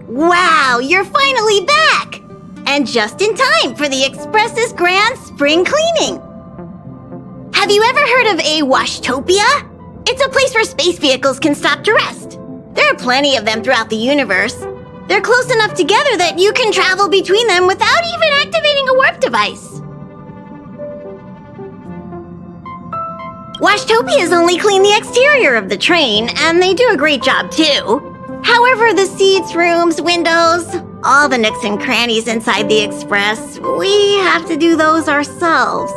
Wow, you're finally back! And just in time for the Express's grand spring cleaning. Have you ever heard of a washtopia? It's a place where space vehicles can stop to rest. There are plenty of them throughout the universe. They're close enough together that you can travel between them without even activating a warp device. Washtopias only clean the exterior of the train, and they do a great job too. However, the seats, rooms, windows, all the nooks and crannies inside the Express, we have to do those ourselves.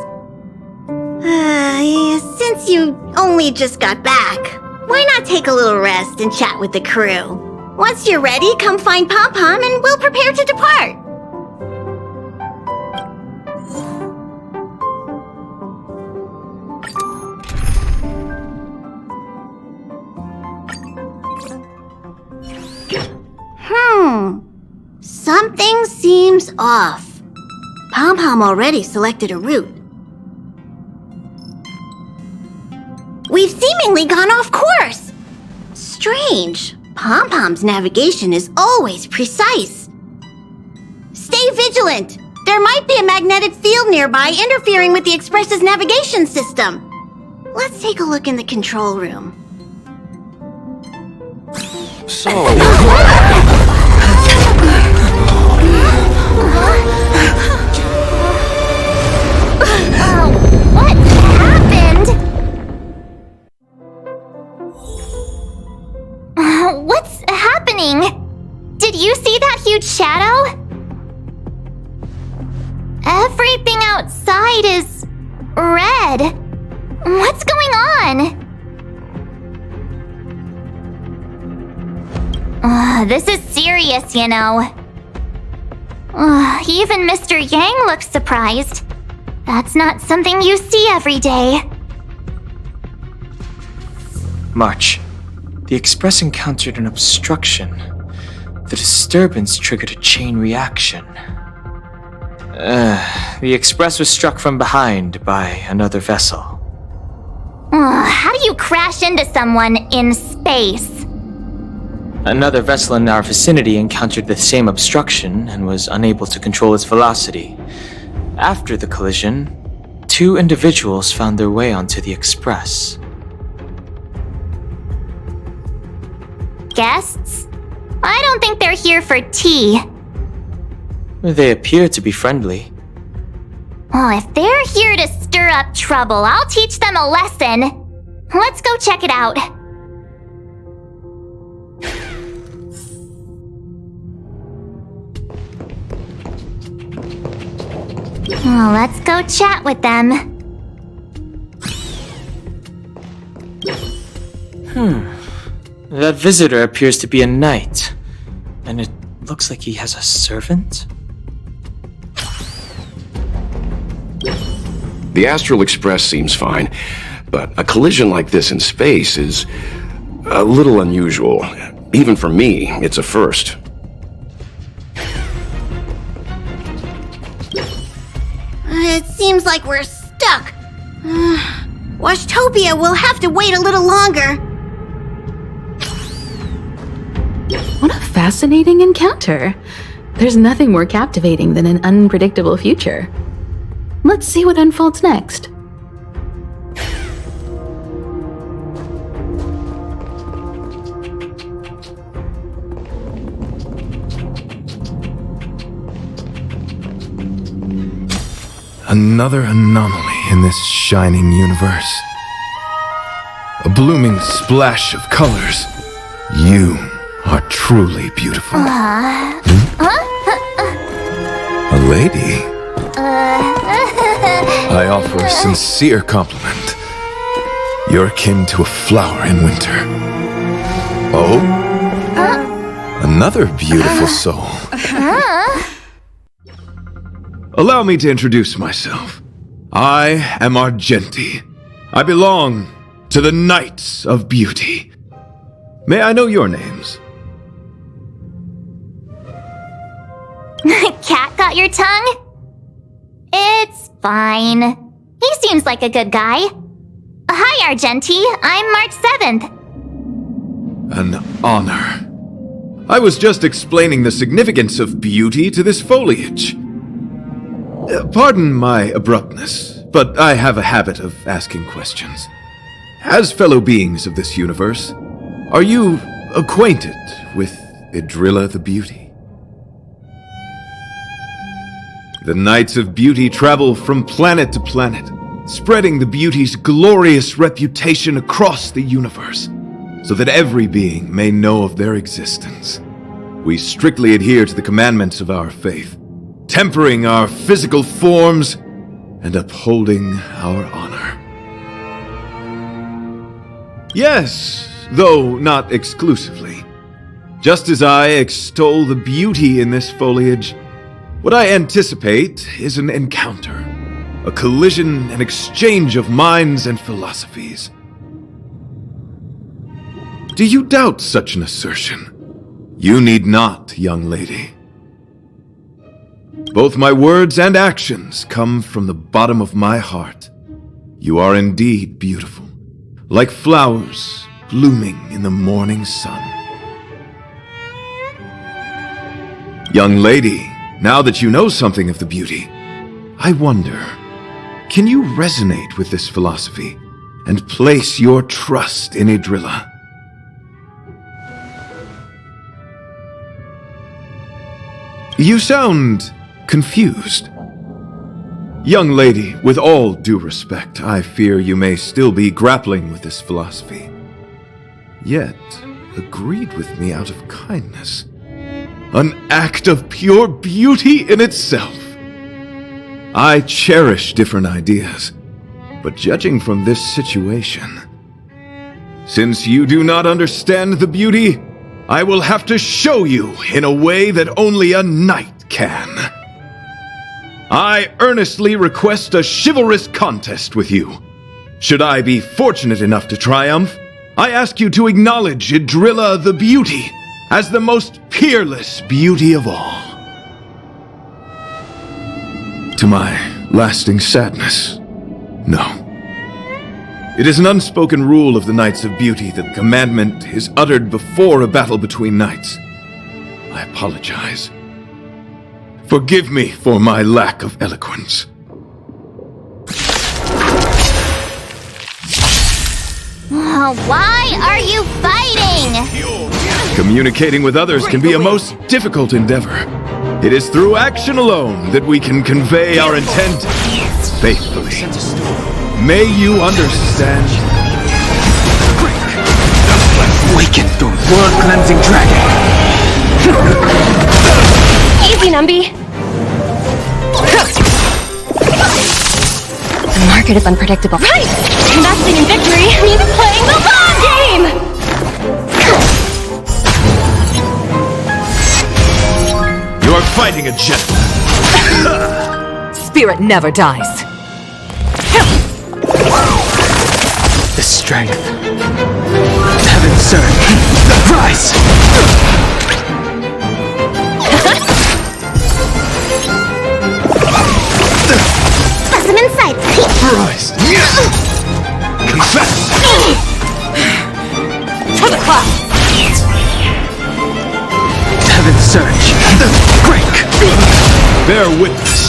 Since you only just got back, why not take a little rest and chat with the crew? Once you're ready, come find Pom-Pom and we'll prepare to depart. Something seems off. Pom-Pom already selected a route. We've seemingly gone off course. Strange. Pom-Pom's navigation is always precise. Stay vigilant. There might be a magnetic field nearby interfering with the Express's navigation system. Let's take a look in the control room. What happened? What's happening? Did you see that huge shadow? Everything outside is red. What's going on? This is serious, you know. Even Mr. Yang looks surprised. That's not something you see every day. March. The Express encountered an obstruction. The disturbance triggered a chain reaction. The Express was struck from behind by another vessel. How do you crash into someone in space? Another vessel in our vicinity encountered the same obstruction and was unable to control its velocity. After the collision, 2 individuals found their way onto the Express. Guests? I don't think they're here for tea. They appear to be friendly. Well, if they're here to stir up trouble, I'll teach them a lesson. Let's go check it out. Let's go chat with them. That visitor appears to be a knight. And it looks like he has a servant? The Astral Express seems fine, but a collision like this in space is a little unusual. Even for me, it's a first. It seems like we're stuck. Washtopia will have to wait a little longer. What a fascinating encounter. There's nothing more captivating than an unpredictable future. Let's see what unfolds next. Another anomaly in this shining universe. A blooming splash of colors. You are truly beautiful. A lady? I offer a sincere compliment. You're akin to a flower in winter. Oh? Another beautiful soul. Allow me to introduce myself. I am Argenti. I belong to the Knights of Beauty. May I know your names? Cat got your tongue? It's fine. He seems like a good guy. Hi, Argenti. I'm March 7th. An honor. I was just explaining the significance of beauty to this foliage. Pardon my abruptness, but I have a habit of asking questions. As fellow beings of this universe, are you acquainted with Idrilla the Beauty? The Knights of Beauty travel from planet to planet, spreading the beauty's glorious reputation across the universe, so that every being may know of their existence. We strictly adhere to the commandments of our faith, tempering our physical forms and upholding our honor. Yes, though not exclusively. Just as I extol the beauty in this foliage, what I anticipate is an encounter, a collision and exchange of minds and philosophies. Do you doubt such an assertion? You need not, young lady. Both my words and actions come from the bottom of my heart. You are indeed beautiful, like flowers blooming in the morning sun. Young lady, now that you know something of the beauty, I wonder, can you resonate with this philosophy and place your trust in Idrilla? You sound confused. Young lady, with all due respect, I fear you may still be grappling with this philosophy. Yet, agreed with me out of kindness. An act of pure beauty in itself. I cherish different ideas, but judging from this situation, since you do not understand the beauty, I will have to show you in a way that only a knight can. I earnestly request a chivalrous contest with you. Should I be fortunate enough to triumph, I ask you to acknowledge Idrilla the Beauty as the most peerless beauty of all. To my lasting sadness, no. It is an unspoken rule of the Knights of Beauty that the commandment is uttered before a battle between knights. I apologize. Forgive me for my lack of eloquence. Why are you fighting? Communicating with others can be a most difficult endeavor. It is through action alone that we can convey our intent faithfully. May you understand. Awaken the world-cleansing dragon! Easy, Numby. The market is unpredictable. Right! Investing in victory means playing the long game! You are fighting a gentleman. Spirit never dies. The strength. Heaven's surge. Rise! Specimen sights. Rise! Confess! To the clouds! Heaven's surge. Break! Bear witness.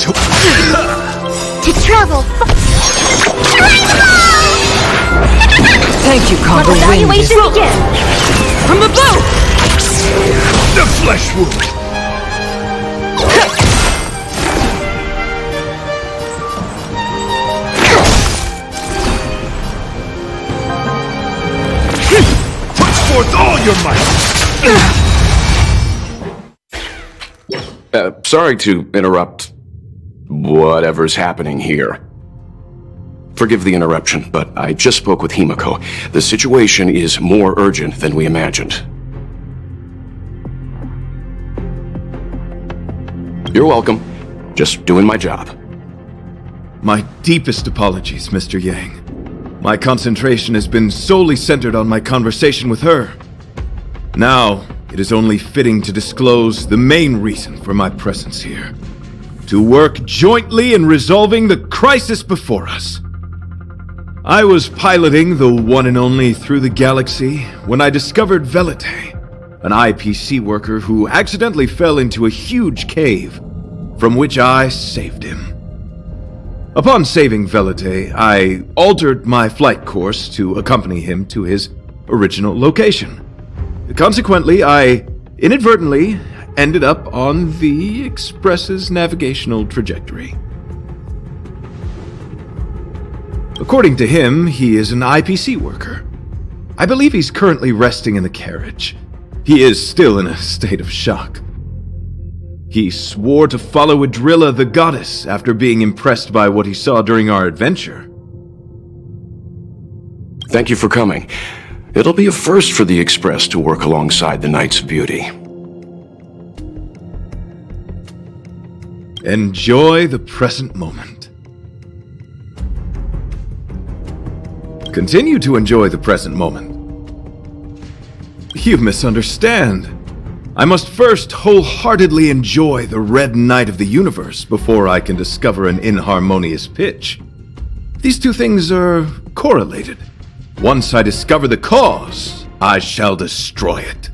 To travel. Thank you, Combo Winged. Evaluation begin. From the bow! The flesh wound. Put forth all your might. Sorry to interrupt whatever's happening here. Forgive the interruption, but I just spoke with Himiko. The situation is more urgent than we imagined. You're welcome. Just doing my job. My deepest apologies, Mr. Yang. My concentration has been solely centered on my conversation with her. Now, it is only fitting to disclose the main reason for my presence here. To work jointly in resolving the crisis before us. I was piloting the one and only through the galaxy when I discovered Velite, an IPC worker who accidentally fell into a huge cave, from which I saved him. Upon saving Velite, I altered my flight course to accompany him to his original location. Consequently, I inadvertently ended up on the Express's navigational trajectory. According to him, he is an IPC worker. I believe he's currently resting in the carriage. He is still in a state of shock. He swore to follow Adrilla the goddess after being impressed by what he saw during our adventure. Thank you for coming. It'll be a first for the Express to work alongside the Knights of Beauty. Enjoy the present moment. Continue to enjoy the present moment. You misunderstand. I must first wholeheartedly enjoy the red night of the universe before I can discover an inharmonious pitch. These two things are correlated. Once I discover the cause, I shall destroy it.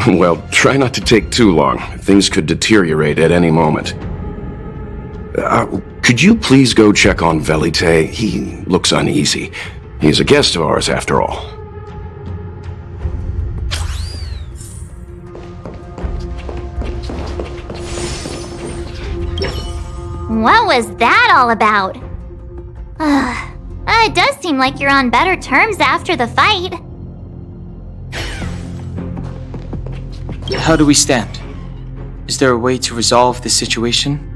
Well, try not to take too long. Things could deteriorate at any moment. Could you please go check on Velite? He looks uneasy. He's a guest of ours, after all. What was that all about? It does seem like you're on better terms after the fight. How do we stand? Is there a way to resolve this situation?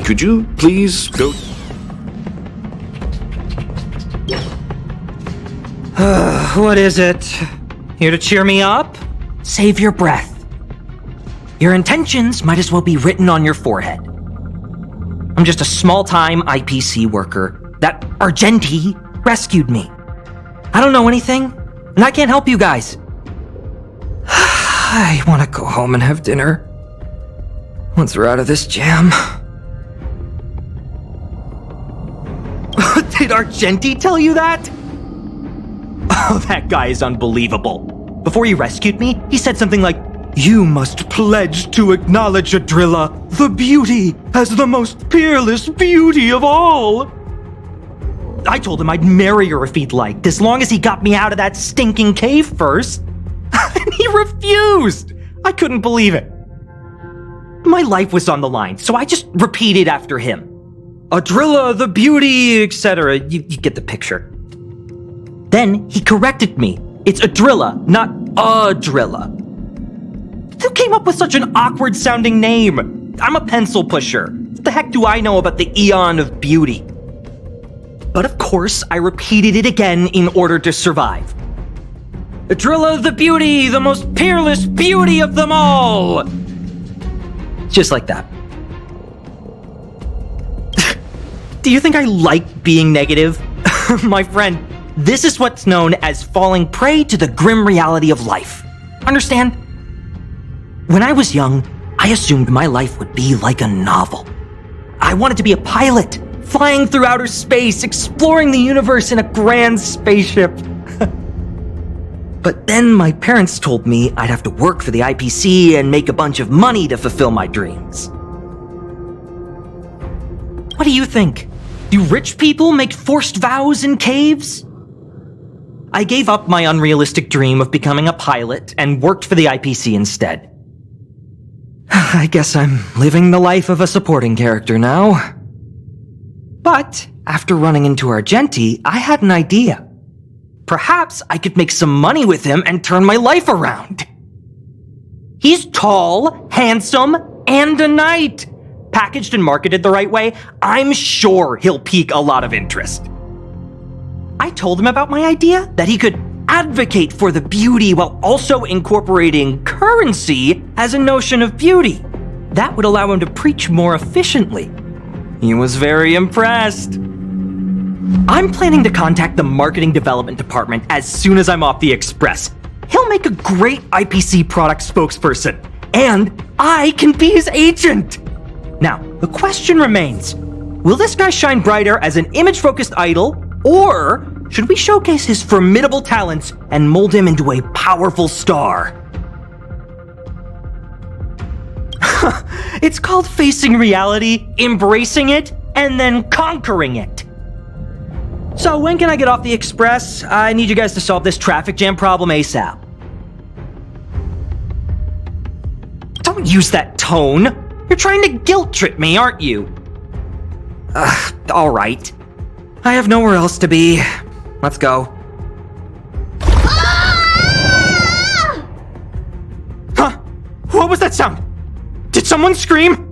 Could you please go... What is it? Here to cheer me up? Save your breath. Your intentions might as well be written on your forehead. I'm just a small-time IPC worker. That Argenti rescued me. I don't know anything, and I can't help you guys. I want to go home and have dinner. Once we're out of this jam. Did Argenti tell you that? Oh, that guy is unbelievable. Before he rescued me, he said something like, "You must pledge to acknowledge Adrilla, the beauty, as the most peerless beauty of all." I told him I'd marry her if he'd liked, as long as he got me out of that stinking cave first. And he refused! I couldn't believe it. My life was on the line, so I just repeated after him. Adrilla, the beauty, etc. You get the picture. Then he corrected me. It's Adrilla, not Adrilla. Who came up with such an awkward-sounding name? I'm a pencil pusher. What the heck do I know about the Eon of Beauty? But of course, I repeated it again in order to survive. Adrilla the beauty, the most peerless beauty of them all! Just like that. Do you think I like being negative? My friend, this is what's known as falling prey to the grim reality of life. Understand? When I was young, I assumed my life would be like a novel. I wanted to be a pilot, flying through outer space, exploring the universe in a grand spaceship. But then my parents told me I'd have to work for the IPC and make a bunch of money to fulfill my dreams. What do you think? Do rich people make forced vows in caves? I gave up my unrealistic dream of becoming a pilot and worked for the IPC instead. I guess I'm living the life of a supporting character now. But after running into Argenti, I had an idea. Perhaps I could make some money with him and turn my life around. He's tall, handsome, and a knight. Packaged and marketed the right way, I'm sure he'll pique a lot of interest. I told him about my idea, that he could advocate for the beauty while also incorporating currency as a notion of beauty. That would allow him to preach more efficiently. He was very impressed. I'm planning to contact the marketing development department as soon as I'm off the Express. He'll make a great IPC product spokesperson, and I can be his agent. Now, the question remains, will this guy shine brighter as an image-focused idol, Or should we showcase his formidable talents and mold him into a powerful star? It's called facing reality, embracing it, and then conquering it. So when can I get off the express? I need you guys to solve this traffic jam problem ASAP. Don't use that tone. You're trying to guilt trip me, aren't you? Alright. I have nowhere else to be. Let's go. Huh? What was that sound? Did someone scream?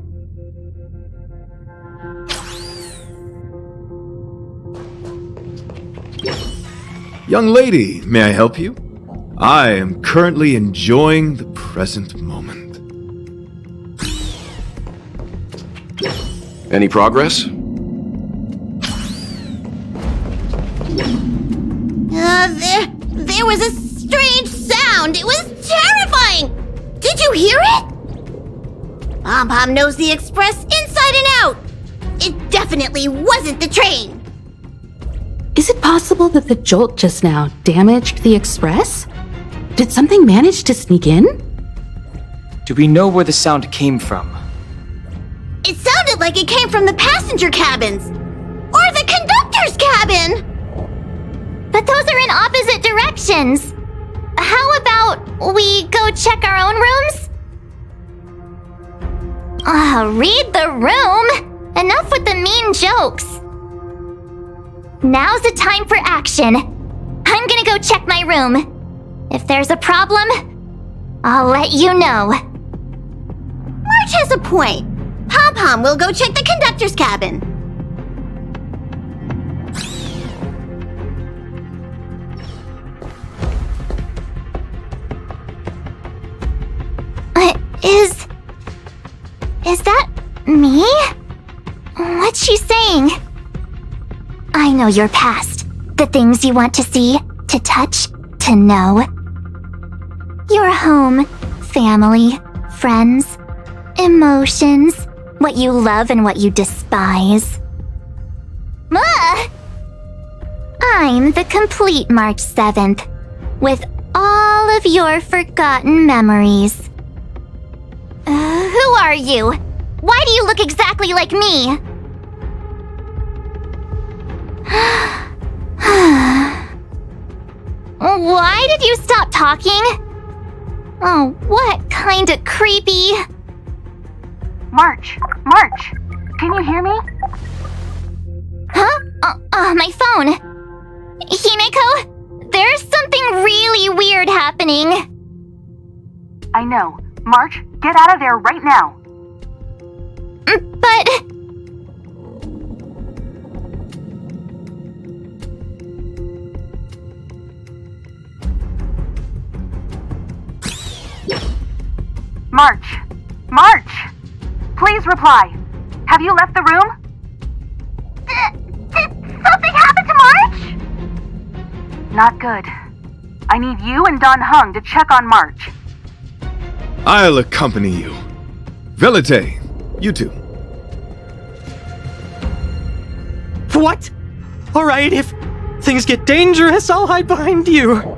Young lady, may I help you? I am currently enjoying the present moment. Any progress? There was a strange sound. It was terrifying. Did you hear it? Pom-Pom knows the express inside and out. It definitely wasn't the train. Is it possible that the jolt just now damaged the express? Did something manage to sneak in? Do we know where the sound came from? It sounded like it came from the passenger cabins. Or the conductor's cabin. But those are in opposite directions. How about we go check our own rooms? Read the room. Enough with the mean jokes. Now's the time for action. I'm gonna go check my room. If there's a problem, I'll let you know. March has a point. Pom-Pom will go check the conductor's cabin. Is that me? What's she saying? I know your past. The things you want to see, to touch, to know. Your home, family, friends, emotions, what you love and what you despise. I'm the complete March 7th, with all of your forgotten memories. Who are you? Why do you look exactly like me? Why did you stop talking? Oh, what kind of creepy... March, can you hear me? Huh? My phone. Himeko, there's something really weird happening. I know. March, get out of there right now. But... March! Please reply. Have you left the room? Did something happen to March? Not good. I need you and Don Hung to check on March. I'll accompany you. Velite, you too. What? Alright, if things get dangerous, I'll hide behind you.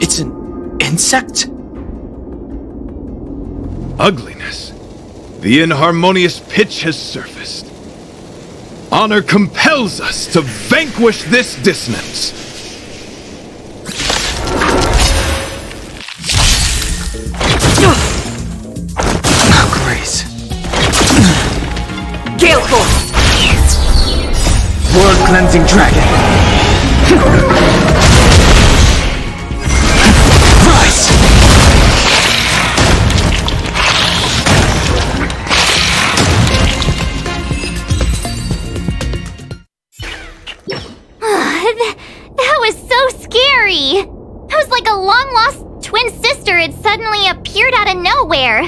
It's an insect? Ugliness. The inharmonious pitch has surfaced. Honor compels us to vanquish this dissonance. Grace. Gale Force! World Cleansing Dragon. Rise! That was so scary! It was like a long-lost twin sister had suddenly appeared out of nowhere.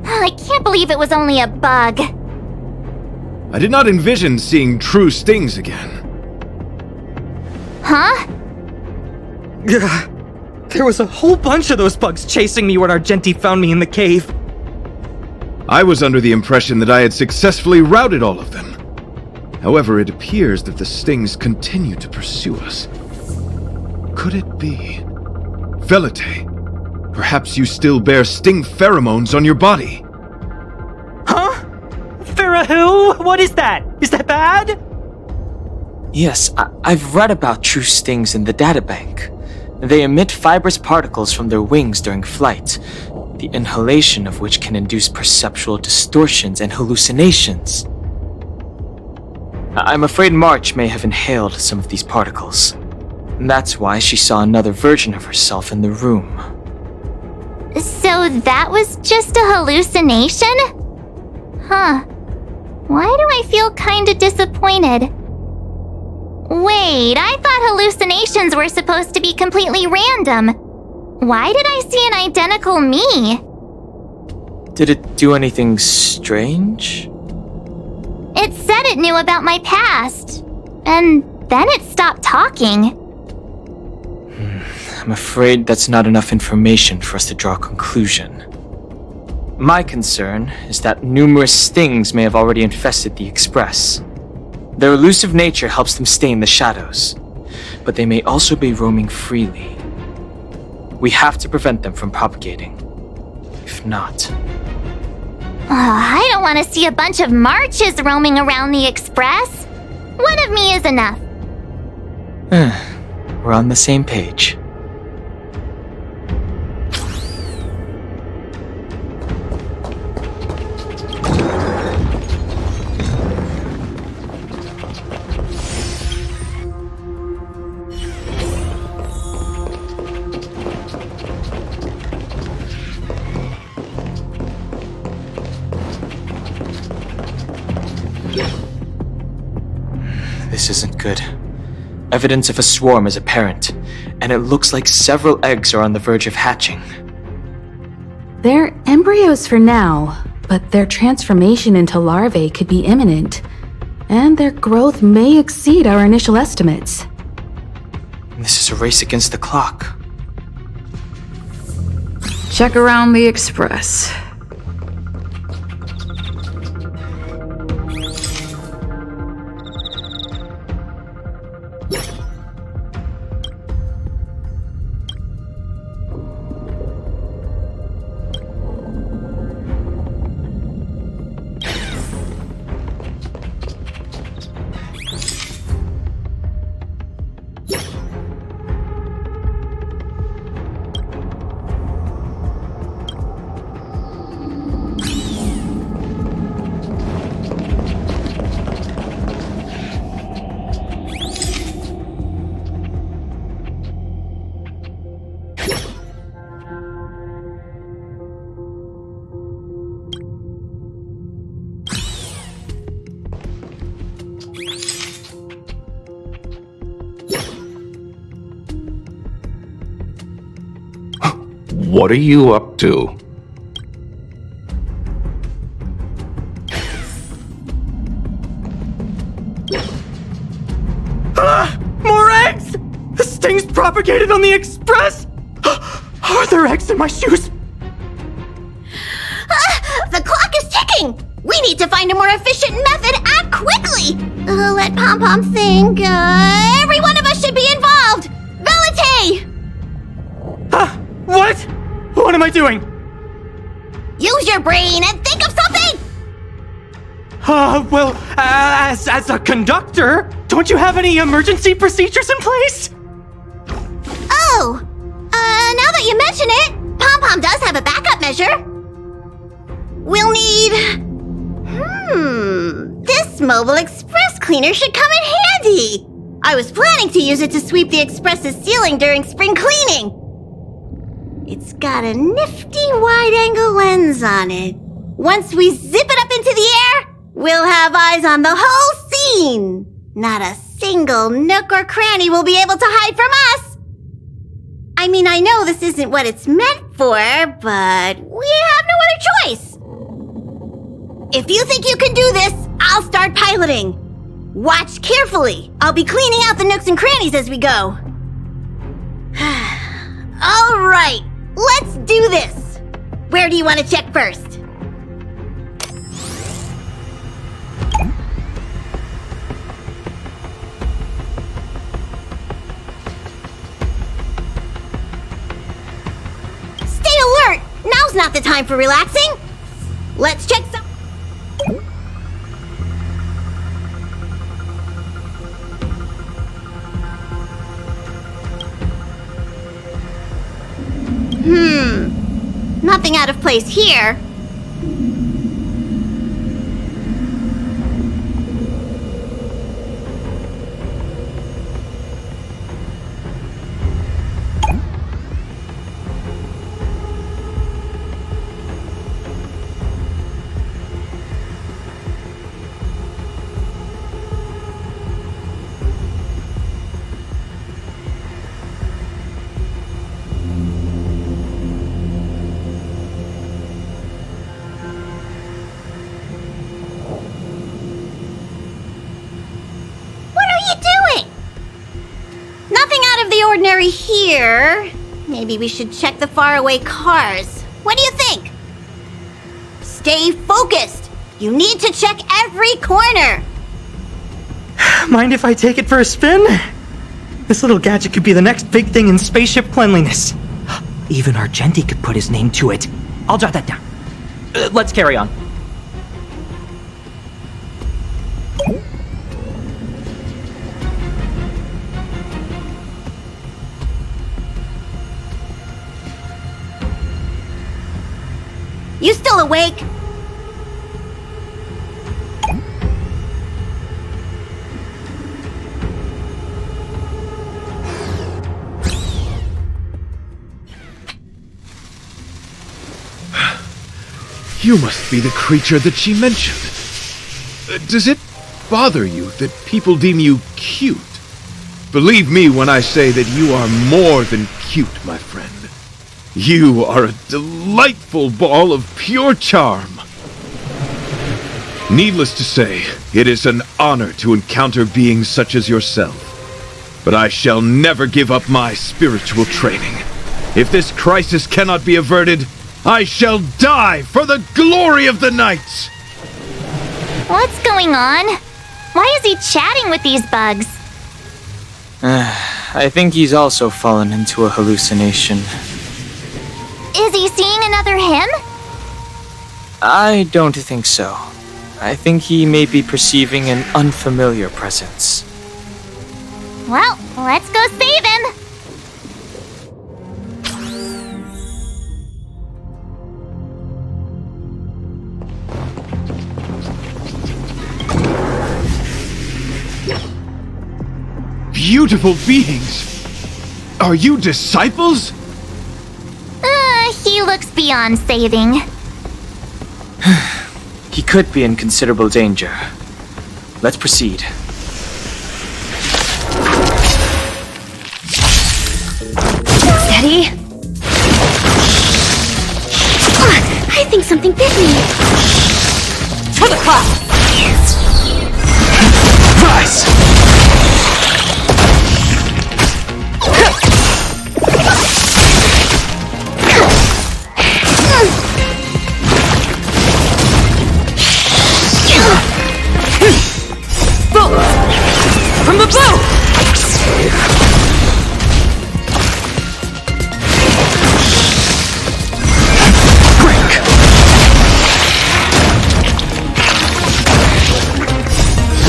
I can't believe it was only a bug. I did not envision seeing true stings again. Huh? There was a whole bunch of those bugs chasing me when Argenti found me in the cave. I was under the impression that I had successfully routed all of them. However, it appears that the stings continue to pursue us. Could it be? Velite, perhaps you still bear sting pheromones on your body. Huh? Farahoo? What is that? Is that bad? Yes, I've read about true stings in the databank. They emit fibrous particles from their wings during flight, the inhalation of which can induce perceptual distortions and hallucinations. I'm afraid March may have inhaled some of these particles. That's why she saw another version of herself in the room. So that was just a hallucination? Huh. Why do I feel kinda disappointed? Wait, I thought hallucinations were supposed to be completely random. Why did I see an identical me? Did it do anything strange? It said it knew about my past, and then it stopped talking. I'm afraid that's not enough information for us to draw a conclusion. My concern is that numerous stings may have already infested the Express. Their elusive nature helps them stay in the shadows, but they may also be roaming freely. We have to prevent them from propagating. If not... I don't want to see a bunch of Marches roaming around the Express. One of me is enough. We're on the same page. This isn't good. Evidence of a swarm is apparent, and it looks like several eggs are on the verge of hatching. They're embryos for now, but their transformation into larvae could be imminent, and their growth may exceed our initial estimates. This is a race against the clock. Check around the Express. What are you up to? More eggs! The stings propagated on the Express! Are there eggs in my shoes? The clock is ticking! We need to find a more efficient method. Act quickly! Let Pom Pom think. Every one of us should be involved! Velite! What? What am I doing? Use your brain and think of something! Well, as a conductor, don't you have any emergency procedures in place? Oh! Now that you mention it, Pom Pom does have a backup measure. We'll need... This mobile express cleaner should come in handy! I was planning to use it to sweep the Express's ceiling during spring cleaning. It's got a nifty wide-angle lens on it. Once we zip it up into the air, we'll have eyes on the whole scene. Not a single nook or cranny will be able to hide from us. I mean, I know this isn't what it's meant for, but we have no other choice. If you think you can do this, I'll start piloting. Watch carefully. I'll be cleaning out the nooks and crannies as we go. Right, let's do this! Where do you want to check first? Stay alert! Now's not the time for relaxing! Let's check some... Nothing out of place here. Ordinary here. Maybe we should check the faraway cars. What do you think? Stay focused. You need to check every corner. Mind if I take it for a spin? This little gadget could be the next big thing in spaceship cleanliness. Even Argenti could put his name to it. I'll jot that down. Let's carry on. You still awake? You must be the creature that she mentioned. Does it bother you that people deem you cute? Believe me when I say that you are more than cute, my friend. You are a delightful ball of pure charm. Needless to say, it is an honor to encounter beings such as yourself. But I shall never give up my spiritual training. If this crisis cannot be averted, I shall die for the glory of the night! What's going on? Why is he chatting with these bugs? I think he's also fallen into a hallucination. Is he seeing another him? I don't think so. I think he may be perceiving an unfamiliar presence. Well, let's go save him! Beautiful beings! Are you disciples? He looks beyond saving. He could be in considerable danger. Let's proceed. Steady. I think something bit me. For the cloud! Rise! From the bow!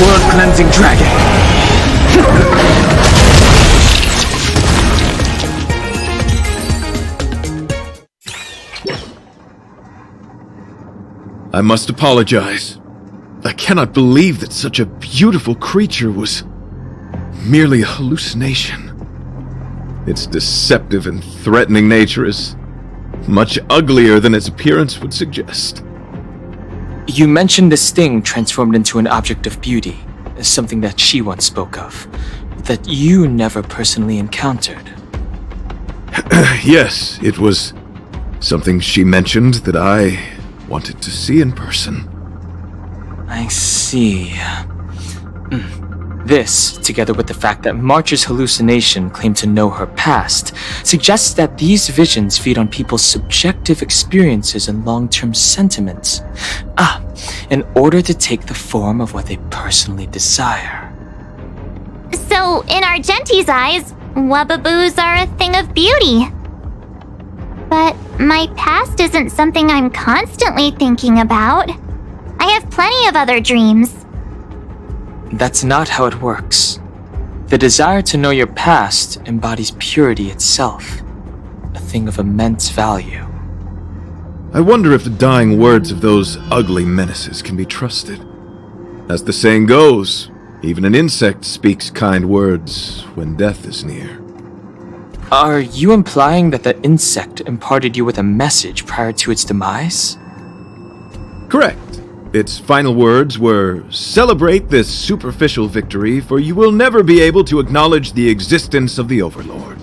World-cleansing dragon. I must apologize. I cannot believe that such a beautiful creature was merely a hallucination. Its deceptive and threatening nature is much uglier than its appearance would suggest. You mentioned this thing transformed into an object of beauty, something that she once spoke of, that you never personally encountered. Yes, it was something she mentioned that I wanted to see in person. I see. This, together with the fact that March's hallucination claimed to know her past, suggests that these visions feed on people's subjective experiences and long-term sentiments. In order to take the form of what they personally desire. So, in Argenti's eyes, wubbaboos are a thing of beauty. But my past isn't something I'm constantly thinking about. I have plenty of other dreams. That's not how it works. The desire to know your past embodies purity itself, a thing of immense value. I wonder if the dying words of those ugly menaces can be trusted. As the saying goes, even an insect speaks kind words when death is near. Are you implying that the insect imparted you with a message prior to its demise? Correct. Its final words were, "Celebrate this superficial victory, for you will never be able to acknowledge the existence of the Overlord."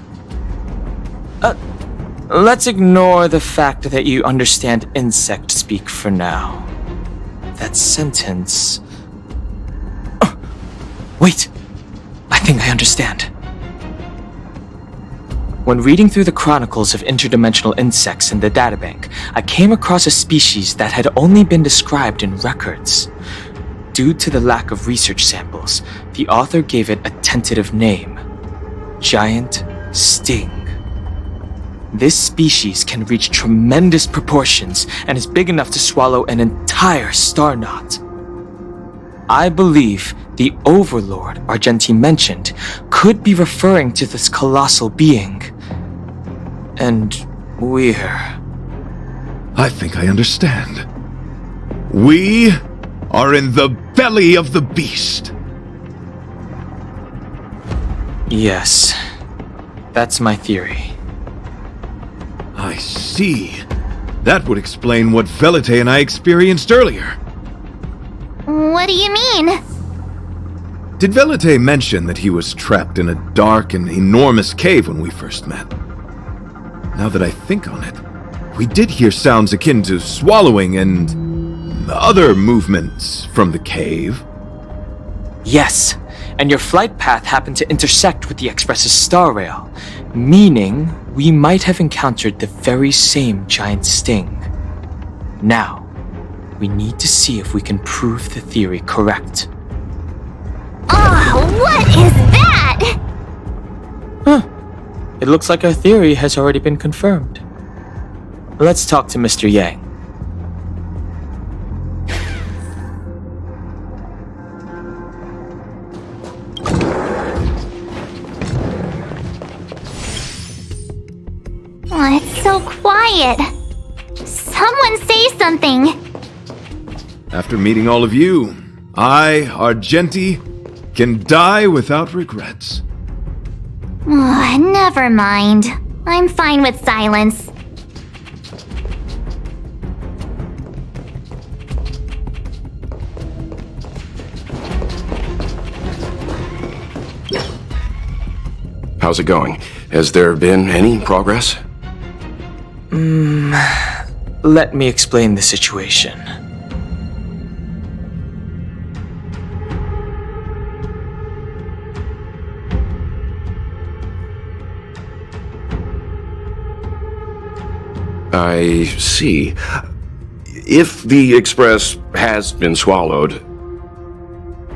Let's ignore the fact that you understand insect speak for now. That sentence... Wait! I think I understand. When reading through the chronicles of interdimensional insects in the databank, I came across a species that had only been described in records. Due to the lack of research samples, the author gave it a tentative name: Giant Sting. This species can reach tremendous proportions and is big enough to swallow an entire star knot. I believe the Overlord Argenti mentioned could be referring to this colossal being. And we're... I think I understand. We are in the belly of the beast. Yes, that's my theory. I see. That would explain what Velite and I experienced earlier. What do you mean? Did Velite mention that he was trapped in a dark and enormous cave when we first met? Now that I think on it, we did hear sounds akin to swallowing and other movements from the cave. Yes, and your flight path happened to intersect with the Express's star rail, meaning we might have encountered the very same giant sting. Now, we need to see if we can prove the theory correct. Oh, what is that? It looks like our theory has already been confirmed. Let's talk to Mr. Yang. Oh, it's so quiet. Someone say something. After meeting all of you, I, Argenti, can die without regrets. Oh, never mind. I'm fine with silence. How's it going? Has there been any progress? Let me explain the situation. I see. If the Express has been swallowed,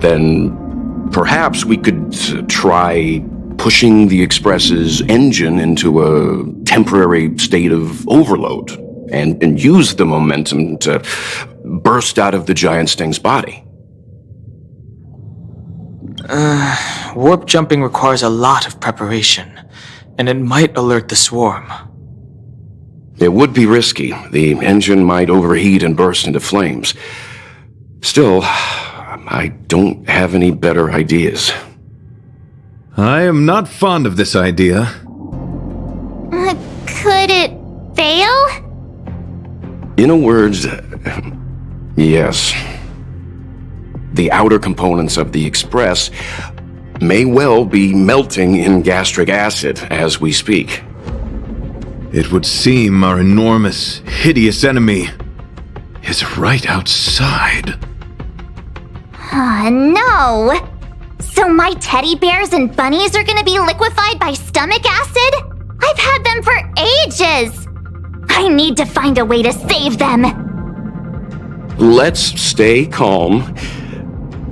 then perhaps we could try pushing the Express's engine into a temporary state of overload and use the momentum to burst out of the giant sting's body. Warp jumping requires a lot of preparation, and it might alert the swarm. It would be risky. The engine might overheat and burst into flames. Still, I don't have any better ideas. I am not fond of this idea. Could it fail? In a word, yes. The outer components of the Express may well be melting in gastric acid as we speak. It would seem our enormous, hideous enemy is right outside. No! So my teddy bears and bunnies are gonna be liquefied by stomach acid? I've had them for ages! I need to find a way to save them! Let's stay calm.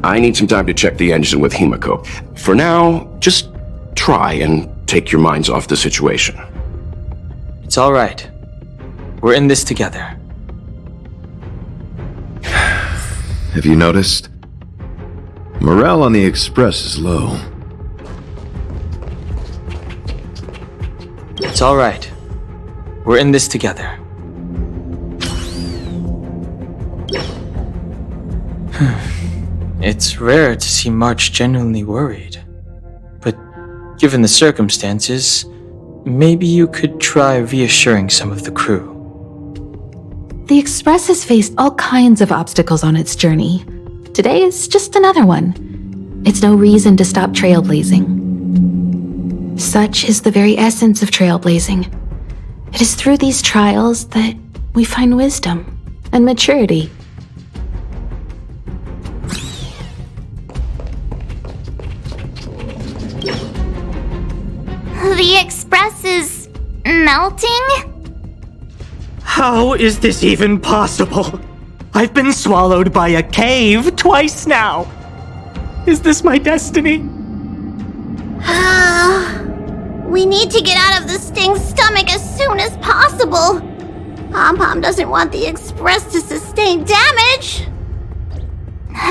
I need some time to check the engine with Himiko. For now, just try and take your minds off the situation. It's alright. We're in this together. Have you noticed? Morale on the Express is low. It's alright. We're in this together. It's rare to see March genuinely worried. But given the circumstances, maybe you could try reassuring some of the crew. The Express has faced all kinds of obstacles on its journey. Today is just another one. It's no reason to stop trailblazing. Such is the very essence of trailblazing. It is through these trials that we find wisdom and maturity. The Express is melting? How is this even possible? I've been swallowed by a cave twice now. Is this my destiny? We need to get out of this thing's stomach as soon as possible. Pom-Pom doesn't want the Express to sustain damage.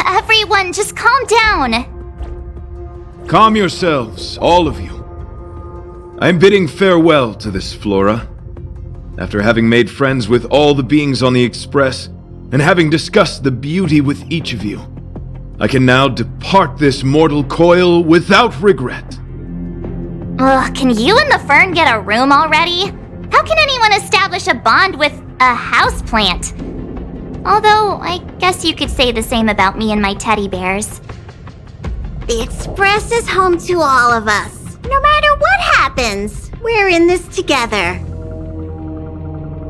Everyone, just calm down. Calm yourselves, all of you. I'm bidding farewell to this Flora. After having made friends with all the beings on the Express, and having discussed the beauty with each of you, I can now depart this mortal coil without regret. Ugh, can you and the Fern get a room already? How can anyone establish a bond with a houseplant? Although, I guess you could say the same about me and my teddy bears. The Express is home to all of us. No matter what happens, we're in this together.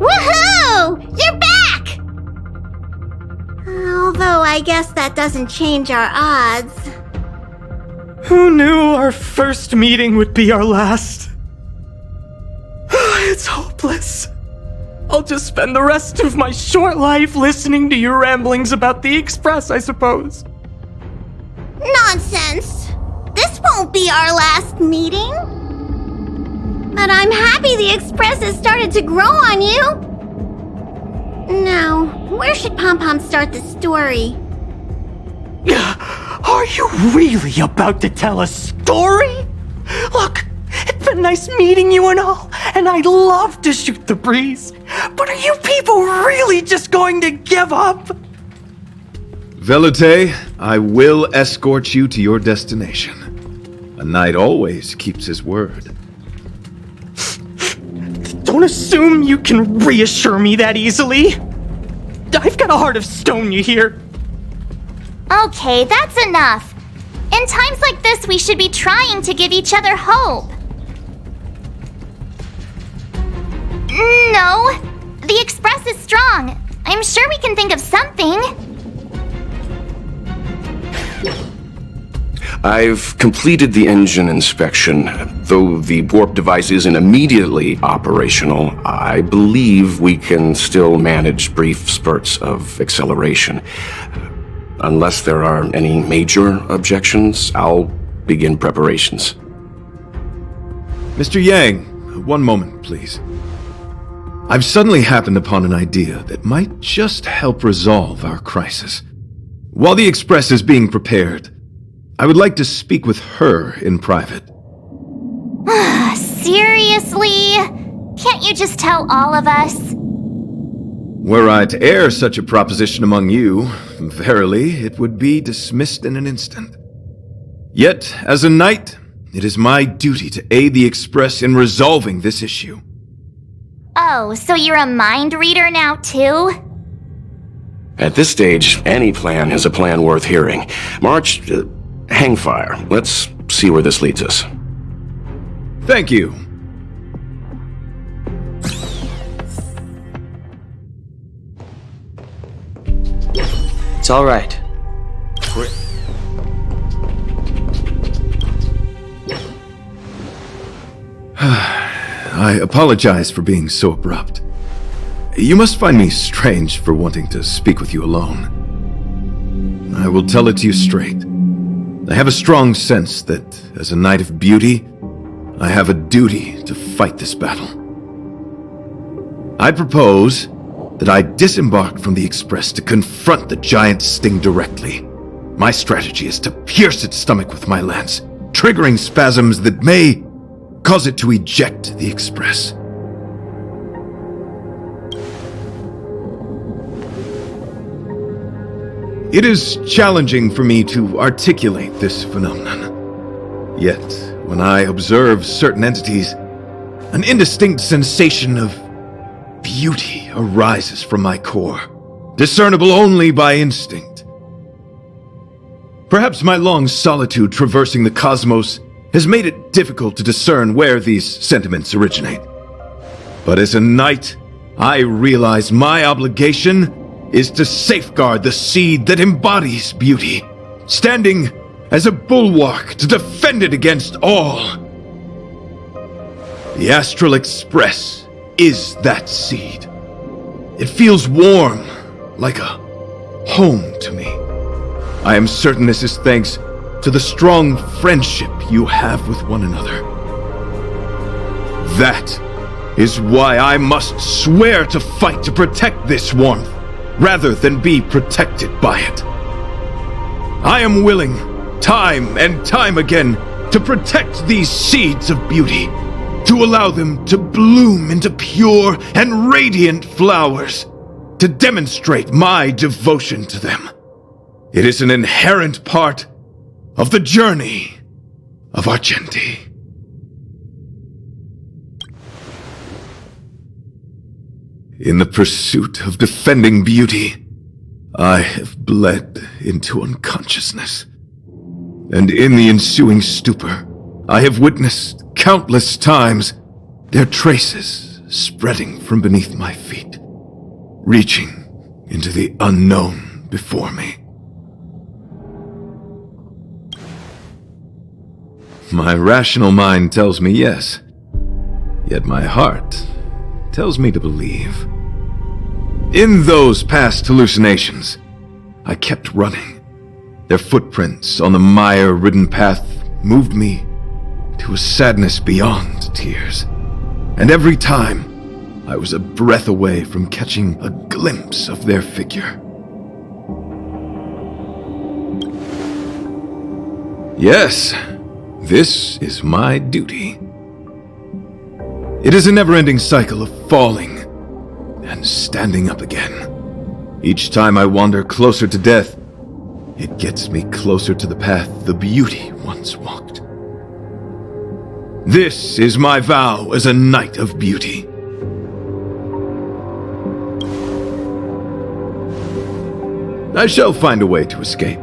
Woohoo! You're back! Although I guess that doesn't change our odds. Who knew our first meeting would be our last? It's hopeless. I'll just spend the rest of my short life listening to your ramblings about the Express, I suppose. Nonsense! This won't be our last meeting. But I'm happy the Express has started to grow on you. Now, where should Pom-Pom start the story? Are you really about to tell a story? Look, it's been nice meeting you and all, and I'd love to shoot the breeze. But are you people really just going to give up? Velute, I will escort you to your destination. A knight always keeps his word. Don't assume you can reassure me that easily. I've got a heart of stone, you hear? Okay, that's enough. In times like this, we should be trying to give each other hope. No, the Express is strong. I'm sure we can think of something. I've completed the engine inspection. Though the warp device isn't immediately operational, I believe we can still manage brief spurts of acceleration. Unless there are any major objections, I'll begin preparations. Mr. Yang, one moment, please. I've suddenly happened upon an idea that might just help resolve our crisis. While the Express is being prepared, I would like to speak with her in private. Seriously? Can't you just tell all of us? Were I to air such a proposition among you, verily, it would be dismissed in an instant. Yet, as a knight, it is my duty to aid the Express in resolving this issue. Oh, so you're a mind reader now, too? At this stage, any plan is a plan worth hearing. March, hang fire. Let's see where this leads us. Thank you. It's alright. I apologize for being so abrupt. You must find me strange for wanting to speak with you alone. I will tell it to you straight. I have a strong sense that, as a knight of beauty, I have a duty to fight this battle. I propose that I disembark from the Express to confront the giant sting directly. My strategy is to pierce its stomach with my lance, triggering spasms that may cause it to eject the Express. It is challenging for me to articulate this phenomenon. Yet, when I observe certain entities, an indistinct sensation of beauty arises from my core, discernible only by instinct. Perhaps my long solitude traversing the cosmos has made it difficult to discern where these sentiments originate. But as a knight, I realize my obligation is to safeguard the seed that embodies beauty, standing as a bulwark to defend it against all. The Astral Express is that seed. It feels warm, like a home to me. I am certain this is thanks to the strong friendship you have with one another. That is why I must swear to fight to protect this warmth, rather than be protected by it. I am willing, time and time again, to protect these seeds of beauty, to allow them to bloom into pure and radiant flowers, to demonstrate my devotion to them. It is an inherent part of the journey of Argenti. In the pursuit of defending beauty, I have bled into unconsciousness. And in the ensuing stupor, I have witnessed countless times their traces spreading from beneath my feet, reaching into the unknown before me. My rational mind tells me yes, yet my heart tells me to believe. In those past hallucinations, I kept running. Their footprints on the mire-ridden path moved me to a sadness beyond tears. And every time, I was a breath away from catching a glimpse of their figure. Yes, this is my duty. It is a never-ending cycle of falling and standing up again. Each time I wander closer to death, it gets me closer to the path the beauty once walked. This is my vow as a knight of beauty. I shall find a way to escape.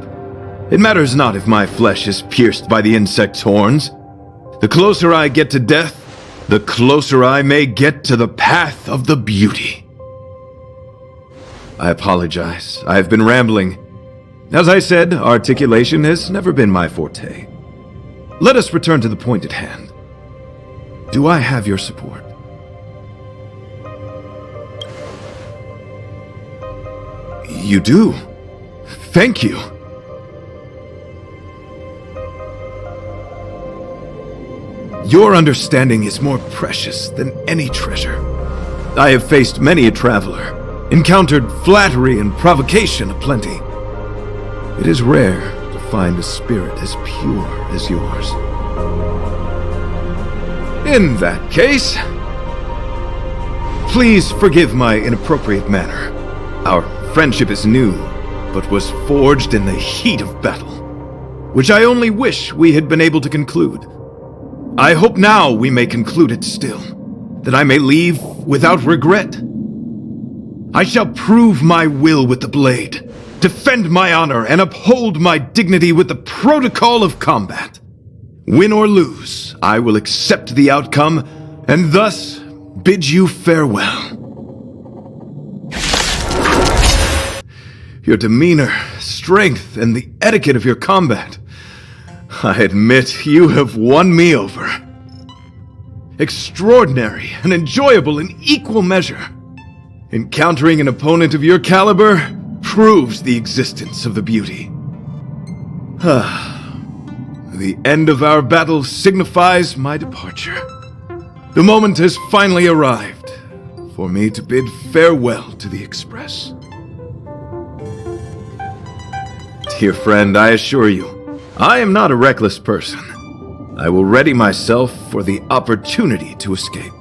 It matters not if my flesh is pierced by the insect's horns. The closer I get to death, the closer I may get to the path of the beauty. I apologize. I have been rambling. As I said, articulation has never been my forte. Let us return to the point at hand. Do I have your support? You do. Thank you. Your understanding is more precious than any treasure. I have faced many a traveler, encountered flattery and provocation aplenty. It is rare to find a spirit as pure as yours. In that case, please forgive my inappropriate manner. Our friendship is new, but was forged in the heat of battle, which I only wish we had been able to conclude. I hope now we may conclude it still, that I may leave without regret. I shall prove my will with the blade, defend my honor, and uphold my dignity with the protocol of combat. Win or lose, I will accept the outcome, and thus bid you farewell. Your demeanor, strength, and the etiquette of your combat, I admit you have won me over. extraordinary and enjoyable in equal measure. Encountering an opponent of your caliber proves the existence of the beauty. The end of our battle signifies my departure. The moment has finally arrived for me to bid farewell to the Express. Dear friend, I assure you, I am not a reckless person. I will ready myself for the opportunity to escape.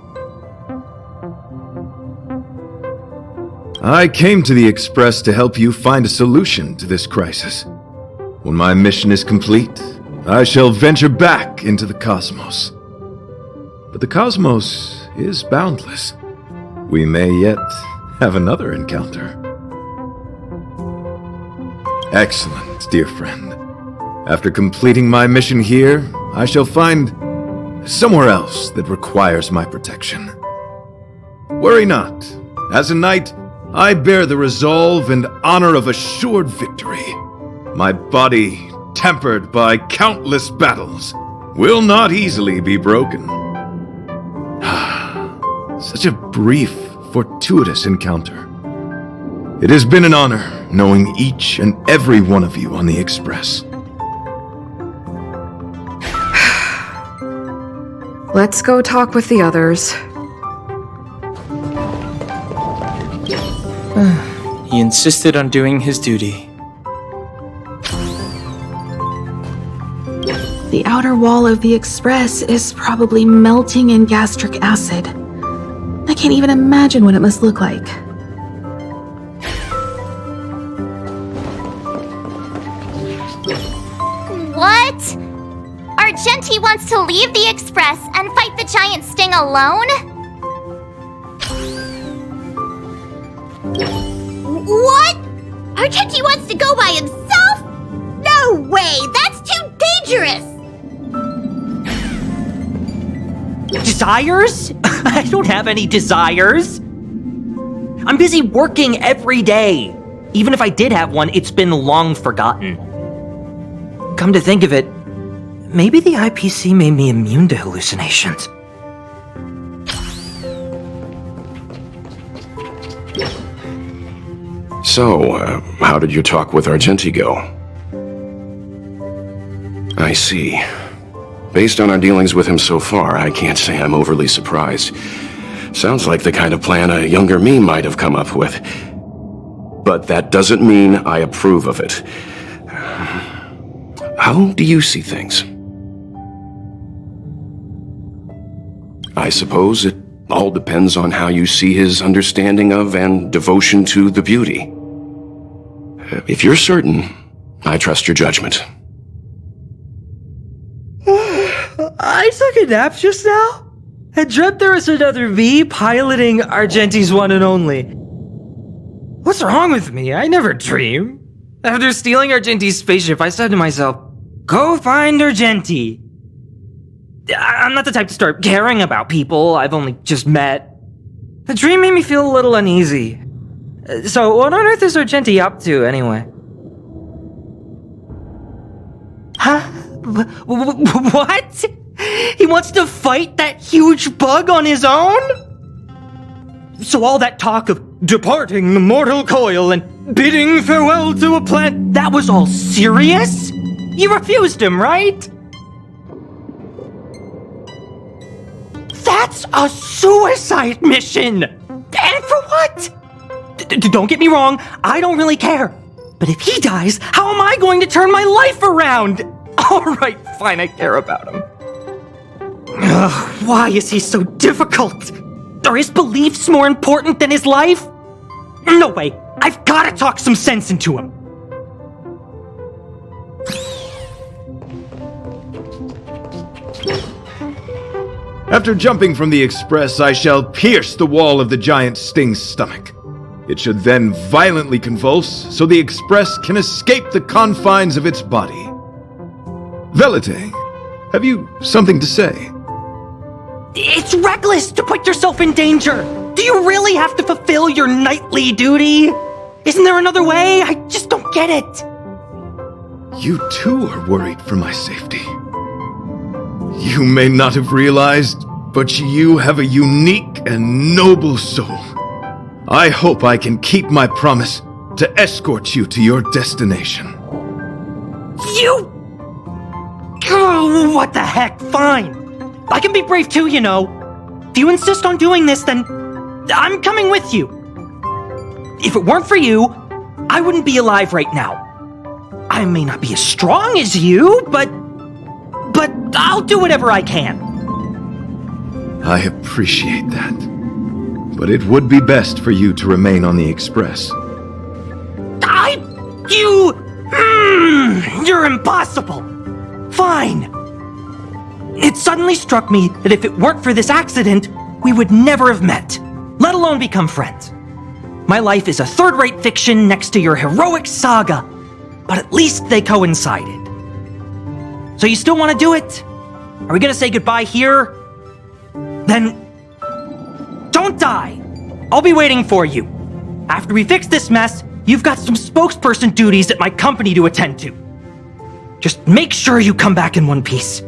I came to the Express to help you find a solution to this crisis. When my mission is complete, I shall venture back into the cosmos. But the cosmos is boundless. We may yet have another encounter. Excellent, dear friend. After completing my mission here, I shall find somewhere else that requires my protection. Worry not. As a knight, I bear the resolve and honor of assured victory. My body, tempered by countless battles, will not easily be broken. Such a brief, fortuitous encounter. It has been an honor knowing each and every one of you on the Express. Let's go talk with the others. He insisted on doing his duty. The outer wall of the Express is probably melting in gastric acid. I can't even imagine what it must look like. What? Argenti wants to leave the Express and fight the giant sting alone? What? Argenti wants to go by himself? No way! That's too dangerous! Desires? I don't have any desires. I'm busy working every day. Even if I did have one, it's been long forgotten. Come to think of it, maybe the IPC made me immune to hallucinations. So, how did your talk with Argenti go? I see. Based on our dealings with him so far, I can't say I'm overly surprised. Sounds like the kind of plan a younger me might have come up with. But that doesn't mean I approve of it. How do you see things? I suppose it all depends on how you see his understanding of and devotion to the beauty. If you're certain, I trust your judgment. I took a nap just now. I dreamt there was another me piloting Argenti's one and only. What's wrong with me? I never dream. After stealing Argenti's spaceship, I said to myself, go find Argenti. I'm not the type to start caring about people I've only just met. The dream made me feel a little uneasy. So what on earth is Argenti up to, anyway? Huh? What? He wants to fight that huge bug on his own? So all that talk of departing the mortal coil and bidding farewell to a planet, that was all serious? You refused him, right? That's a suicide mission! And for what? Don't get me wrong, I don't really care. But if he dies, how am I going to turn my life around? Alright, fine, I care about him. Ugh, why is he so difficult? Are his beliefs more important than his life? No way, I've gotta talk some sense into him. After jumping from the Express, I shall pierce the wall of the giant sting's stomach. It should then violently convulse, so the Express can escape the confines of its body. Velite, have you something to say? It's reckless to put yourself in danger! Do you really have to fulfill your knightly duty? Isn't there another way? I just don't get it. You too are worried for my safety. You may not have realized, but you have a unique and noble soul. I hope I can keep my promise to escort you to your destination. You... Oh, what the heck, fine. I can be brave too, you know. If you insist on doing this, then I'm coming with you. If it weren't for you, I wouldn't be alive right now. I may not be as strong as you, but I'll do whatever I can. I appreciate that. But it would be best for you to remain on the Express. You're impossible. Fine. It suddenly struck me that if it weren't for this accident, we would never have met, let alone become friends. My life is a third-rate fiction next to your heroic saga, but at least they coincided. So you still want to do it? Are we gonna say goodbye here? Then don't die. I'll be waiting for you. After we fix this mess, you've got some spokesperson duties at my company to attend to. Just make sure you come back in one piece.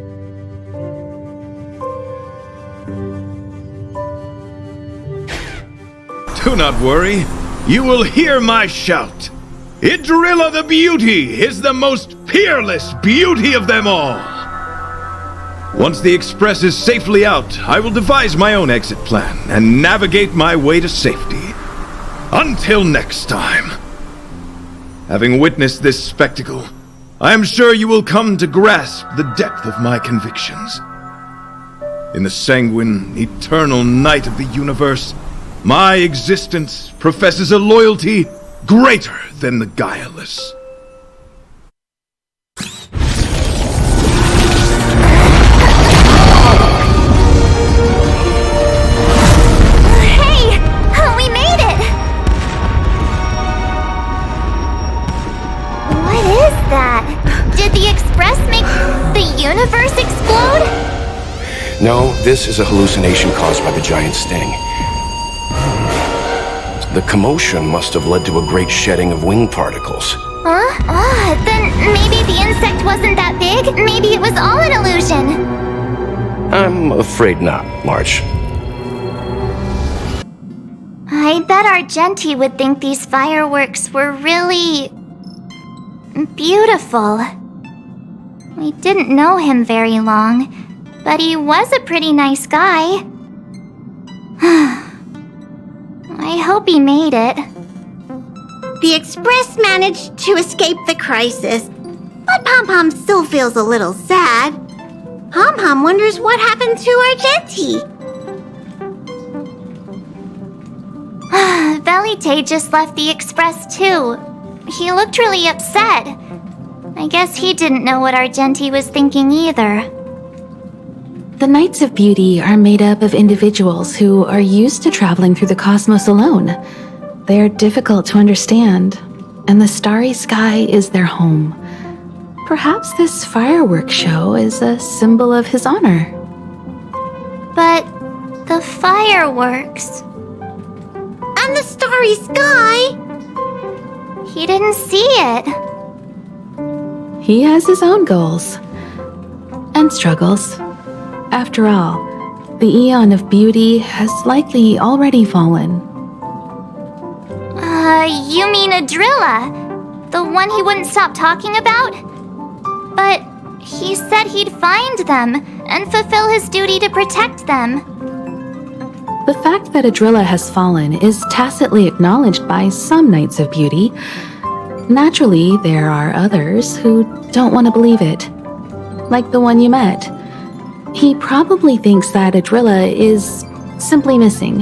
Do not worry. You will hear my shout. Idrilla the Beauty is the most peerless beauty of them all. Once the Express is safely out, I will devise my own exit plan and navigate my way to safety. Until next time. Having witnessed this spectacle, I am sure you will come to grasp the depth of my convictions. In the sanguine, eternal night of the universe, my existence professes a loyalty greater than the guileless. Hey! We made it! What is that? Did the Express make the universe explode? No, this is a hallucination caused by the giant sting. The commotion must have led to a great shedding of wing particles. Huh? Then maybe the insect wasn't that big? Maybe it was all an illusion? I'm afraid not, March. I bet Argenti would think these fireworks were really... beautiful. We didn't know him very long, but he was a pretty nice guy. I hope he made it. The Express managed to escape the crisis, but Pom-Pom still feels a little sad. Pom-Pom wonders what happened to Argenti. Velite just left the Express too. He looked really upset. I guess he didn't know what Argenti was thinking either. The Knights of Beauty are made up of individuals who are used to traveling through the cosmos alone. They are difficult to understand, and the starry sky is their home. Perhaps this fireworks show is a symbol of his honor. But the fireworks... And the starry sky! He didn't see it. He has his own goals and struggles. After all, the Eon of Beauty has likely already fallen. You mean Idrilla? The one he wouldn't stop talking about? But he said he'd find them and fulfill his duty to protect them. The fact that Idrilla has fallen is tacitly acknowledged by some Knights of Beauty. Naturally, there are others who don't want to believe it. Like the one you met. He probably thinks that Idrilla is simply missing,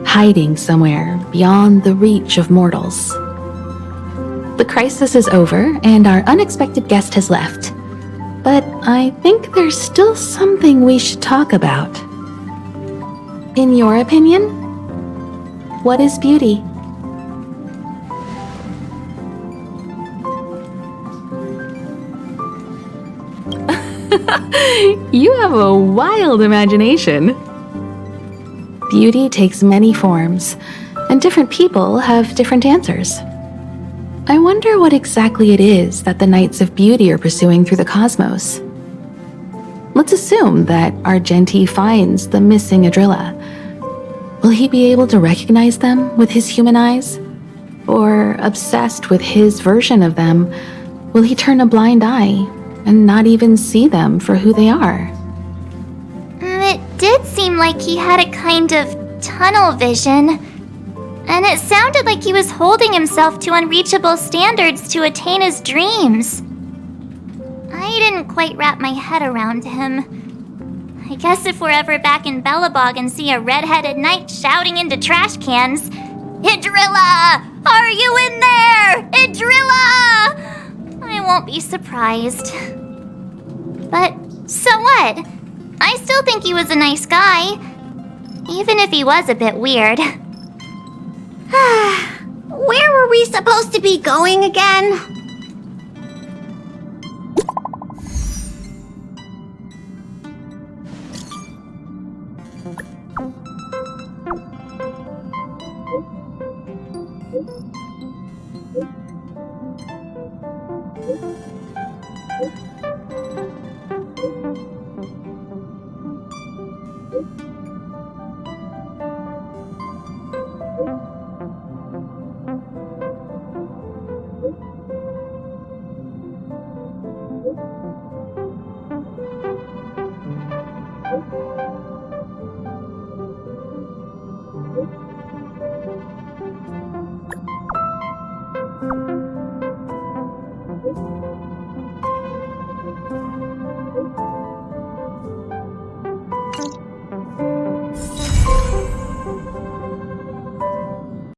hiding somewhere beyond the reach of mortals. The crisis is over, and our unexpected guest has left. But I think there's still something we should talk about. In your opinion, what is beauty? You have a wild imagination. Beauty takes many forms, and different people have different answers. I wonder what exactly it is that the Knights of Beauty are pursuing through the cosmos. Let's assume that Argenti finds the missing Adrilla. Will he be able to recognize them with his human eyes? Or, obsessed with his version of them, will he turn a blind eye and not even see them for who they are? It did seem like he had a kind of tunnel vision. And it sounded like he was holding himself to unreachable standards to attain his dreams. I didn't quite wrap my head around him. I guess if we're ever back in Bellabog and see a red-headed knight shouting into trash cans, "Idrilla! Are you in there? Idrilla!" I won't be surprised. But so what? I still think he was a nice guy, even if he was a bit weird. Where were we supposed to be going again?